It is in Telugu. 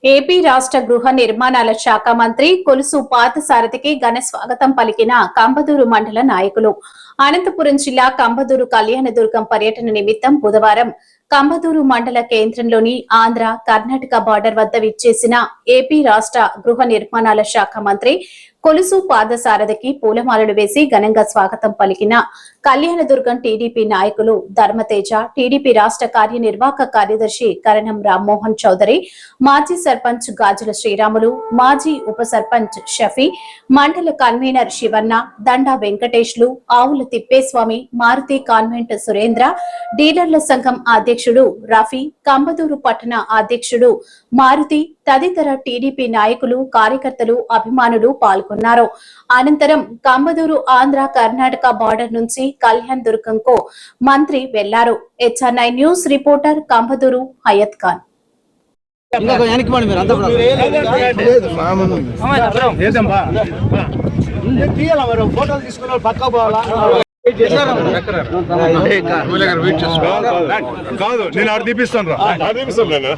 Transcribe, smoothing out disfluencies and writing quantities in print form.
ఏపీ రాష్ట్ర గృహ నిర్మాణాల శాఖ మంత్రి కొలుసు పార్థసారథికి ఘన స్వాగతం పలికిన కంబదూరు మండల నాయకులు. అనంతపురం జిల్లా కంబదూరు కళ్యాణదుర్గం పర్యటన నిమిత్తం బుధవారం కంబదూరు మండల కేంద్రంలోని ఆంధ్ర కర్ణాటక బార్డర్ వద్ద విచ్చేసిన ఏపీ రాష్ట్ర గృహ నిర్మాణాల శాఖ మంత్రి కొలుసు పార్థసారథికి పూలమాలలు వేసి ఘనంగా స్వాగతం పలికిన కళ్యాణదుర్గం టీడీపీ నాయకులు ధర్మతేజ, టీడీపీ రాష్ట్ర కార్యనిర్వాహక కార్యదర్శి కరణం రామ్మోహన్ చౌదరి, మాజీ సర్పంచ్ గాజుల శ్రీరాములు, మాజీ ఉప సర్పంచ్ షఫీ, మండల కన్వీనర్ శివన్న, దండా వెంకటేష్లు, ఆవుల తిప్పేస్వామి, మారుతి కాన్వెంట్ సురేంద్ర, డీలర్ల సంఘం అధ్యక్షుడు రఫీ, కంబదూరు పట్టణ అధ్యక్షుడు మారుతి తదితర టీడీపీ నాయకులు, కార్యకర్తలు, అభిమానులు పాల్గొన్నారు. అనంతరం కంబదూరు ఆంధ్ర కర్ణాటక బార్డర్ నుంచి కళ్యాణ్ దుర్గంకు మంత్రి వెళ్లారు. HR9 news reporter Kambaduru Hayat Khan. కాదు నేను ఆడ తీపిస్తాను రా